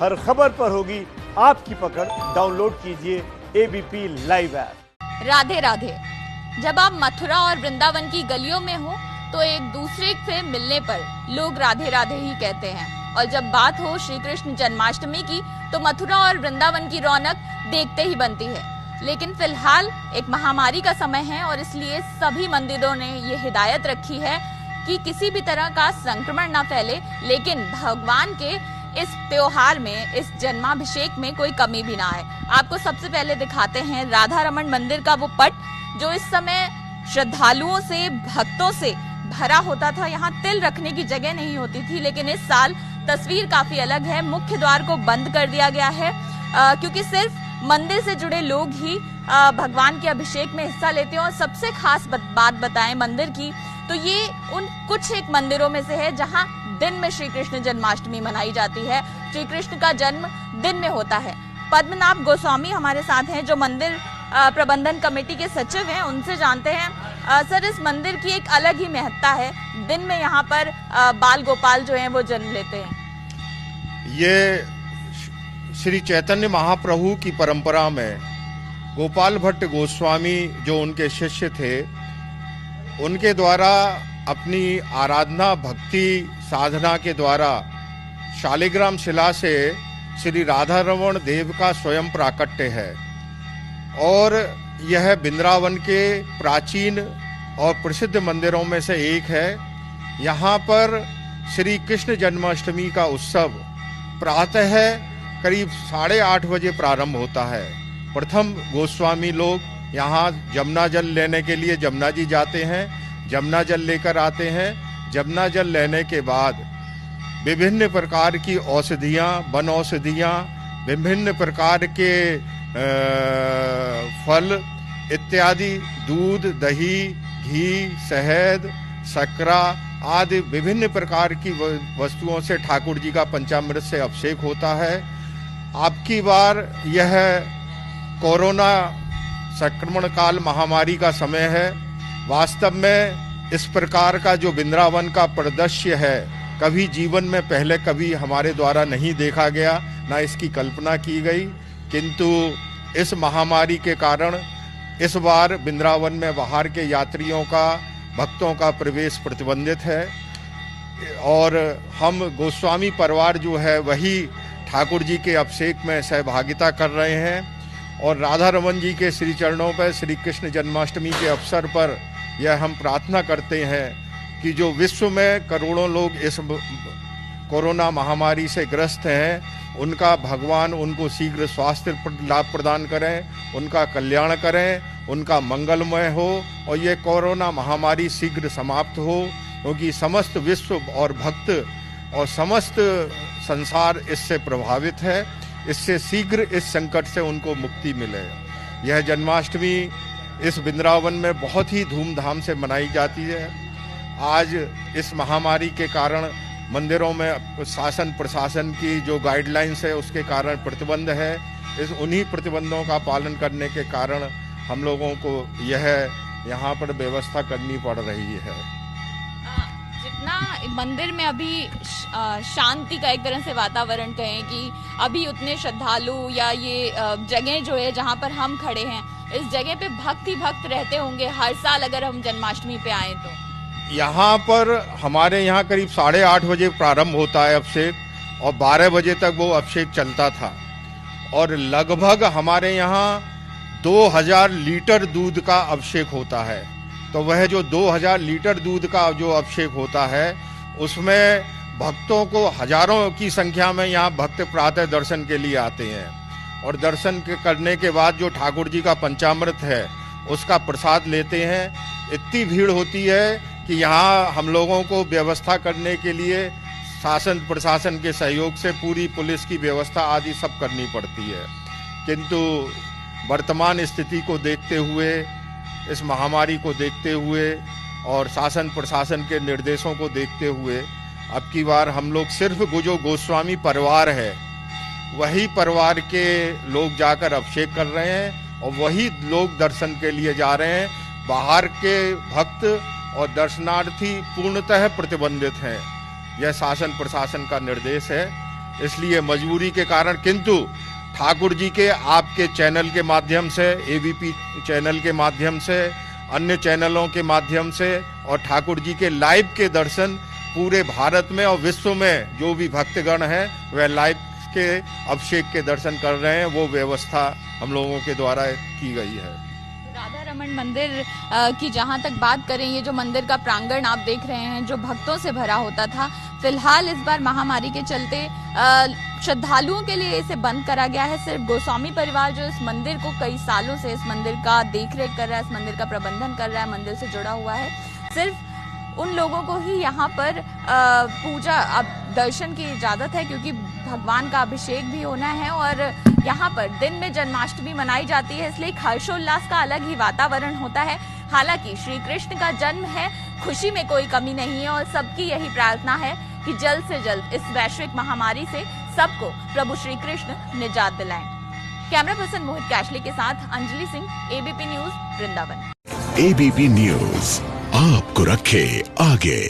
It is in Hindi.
हर खबर पर होगी आपकी पकड़। डाउनलोड कीजिए ABP live app. Radhe Radhe. जब आप मथुरा और वृंदावन की गलियों में हो तो एक दूसरे से मिलने पर लोग राधे राधे ही कहते हैं, और जब बात हो श्री कृष्ण जन्माष्टमी की तो मथुरा और वृंदावन की रौनक देखते ही बनती है। लेकिन फिलहाल एक महामारी का समय है और इसलिए सभी मंदिरों ने ये हिदायत रखी है कि किसी भी तरह का संक्रमण ना फैले, लेकिन भगवान के इस त्योहार में, इस जन्माभिषेक में कोई कमी भी ना आए। आपको सबसे पहले दिखाते हैं राधा रमण मंदिर का वो पट जो इस समय श्रद्धालुओं से, भक्तों से भरा होता था। यहाँ तिल रखने की जगह नहीं होती थी, लेकिन इस साल तस्वीर काफी अलग है। मुख्य द्वार को बंद कर दिया गया है क्योंकि सिर्फ मंदिर से जुड़े लोग ही भगवान के अभिषेक में हिस्सा लेते हैं। और सबसे खास बात बताएं मंदिर की तो ये उन कुछ एक मंदिरों में से है जहां दिन में श्री कृष्ण जन्माष्टमी मनाई जाती है। श्री कृष्ण का जन्म दिन में होता है। पद्मनाभ गोस्वामी हमारे साथ हैं जो मंदिर प्रबंधन कमेटी के सचिव हैं, उनसे जानते हैं। सर, इस मंदिर की एक अलग ही महत्ता है, दिन में यहाँ पर बाल गोपाल जो हैं वो जन्म लेते हैं। ये श्री चैतन्य महाप्रभु की परंपरा में गोपाल भट्ट गोस्वामी जो उनके शिष्य थे, उनके द्वारा अपनी आराधना भक्ति साधना के द्वारा शालिग्राम शिला से श्री राधा रमण देव का स्वयं प्राकट्य है। और यह वृंदावन के प्राचीन और प्रसिद्ध मंदिरों में से एक है। यहाँ पर श्री कृष्ण जन्माष्टमी का उत्सव प्रातः करीब 8:30 बजे प्रारंभ होता है। प्रथम गोस्वामी लोग यहाँ जमुना जल लेने के लिए जमुना जी जाते हैं, जमुना जल लेकर आते हैं। जमुना जल लेने के बाद विभिन्न प्रकार की औषधियाँ, वन औषधियाँ, विभिन्न प्रकार के फल इत्यादि, दूध, दही, घी, शहद, शक्करा आदि विभिन्न प्रकार की वस्तुओं से ठाकुर जी का पंचामृत से अभिषेक होता है। आपकी बार यह कोरोना संक्रमण काल महामारी का समय है। वास्तव में इस प्रकार का जो वृंदावन का परिदृश्य है कभी जीवन में पहले कभी हमारे द्वारा नहीं देखा गया, ना इसकी कल्पना की गई। किंतु इस महामारी के कारण इस बार वृंदावन में बाहर के यात्रियों का, भक्तों का प्रवेश प्रतिबंधित है। और हम गोस्वामी परिवार जो है वही ठाकुर जी के अभिषेक में सहभागिता कर रहे हैं। और राधा रमन जी के श्री चरणों पर श्री कृष्ण जन्माष्टमी के अवसर पर यह हम प्रार्थना करते हैं कि जो विश्व में करोड़ों लोग इस कोरोना महामारी से ग्रस्त हैं, उनका भगवान उनको शीघ्र स्वास्थ्य लाभ प्रदान करें, उनका कल्याण करें, उनका मंगलमय हो और ये कोरोना महामारी शीघ्र समाप्त हो, क्योंकि समस्त विश्व और भक्त और समस्त संसार इससे प्रभावित है। इससे शीघ्र इस संकट से उनको मुक्ति मिले। यह जन्माष्टमी इस वृंदावन में बहुत ही धूमधाम से मनाई जाती है। आज इस महामारी के कारण मंदिरों में शासन प्रशासन की जो गाइडलाइंस है उसके कारण प्रतिबंध है। उन्हीं प्रतिबंधों का पालन करने के कारण हम लोगों को यहाँ पर व्यवस्था करनी पड़ रही है। जितना मंदिर में अभी शांति का एक तरह से वातावरण कहें कि अभी उतने श्रद्धालु या ये जगह जो है जहाँ पर हम खड़े हैं, इस जगह पे भक्त ही भक्त रहते होंगे हर साल अगर हम जन्माष्टमी पे आए तो। यहाँ पर हमारे यहाँ करीब 8:30 बजे प्रारंभ होता है अभिषेक और 12 बजे तक वो अभिषेक चलता था। और लगभग हमारे यहाँ 2000 लीटर दूध का अभिषेक होता है। तो वह जो 2000 लीटर दूध का जो अभिषेक होता है उसमें भक्तों को हजारों की संख्या में यहाँ भक्त प्रातः दर्शन के लिए आते हैं। और दर्शन करने के बाद जो ठाकुर जी का पंचामृत है उसका प्रसाद लेते हैं। इतनी भीड़ होती है कि यहाँ हम लोगों को व्यवस्था करने के लिए शासन प्रशासन के सहयोग से पूरी पुलिस की व्यवस्था आदि सब करनी पड़ती है। किंतु वर्तमान स्थिति को देखते हुए, इस महामारी को देखते हुए और शासन प्रशासन के निर्देशों को देखते हुए अब की बार हम लोग सिर्फ जो गोस्वामी परिवार है वही परिवार के लोग जाकर अभिषेक कर रहे हैं और वही लोग दर्शन के लिए जा रहे हैं। बाहर के भक्त और दर्शनार्थी पूर्णतः प्रतिबंधित हैं। यह शासन प्रशासन का निर्देश है। इसलिए मजबूरी के कारण, किंतु ठाकुर जी के आपके चैनल के माध्यम से, एबीपी चैनल के माध्यम से, अन्य चैनलों के माध्यम से और ठाकुर जी के लाइव के दर्शन पूरे भारत में और विश्व में जो भी भक्तगण हैं वह लाइव के अभिषेक के दर्शन कर रहे हैं। वो व्यवस्था हम लोगों के द्वारा की गई है। राधा रमन मंदिर की जहां तक बात करें, ये जो मंदिर का प्रांगण आप देख रहे हैं जो भक्तों से भरा होता था, फिलहाल इस बार महामारी के चलते श्रद्धालुओं के लिए इसे बंद करा गया है। सिर्फ गोस्वामी परिवार जो इस मंदिर को कई सालों से, इस मंदिर का देखरेख कर रहा है, इस मंदिर का प्रबंधन कर रहा है, मंदिर से जुड़ा हुआ है, सिर्फ उन लोगों को ही यहाँ पर पूजा, अब दर्शन की इजाजत है क्योंकि भगवान का अभिषेक भी होना है और यहाँ पर दिन में जन्माष्टमी मनाई जाती है, इसलिए हर्षोल्लास का अलग ही वातावरण होता है। हालांकि श्री कृष्ण का जन्म है, खुशी में कोई कमी नहीं है और सबकी यही प्रार्थना है कि जल्द से जल्द इस वैश्विक महामारी से सबको प्रभु श्री कृष्ण निजात दिलाएं। कैमरा पर्सन मोहित कैशले के साथ Anjali Singh, ABP news, Vrindavan. ABP news आपको रखे आगे।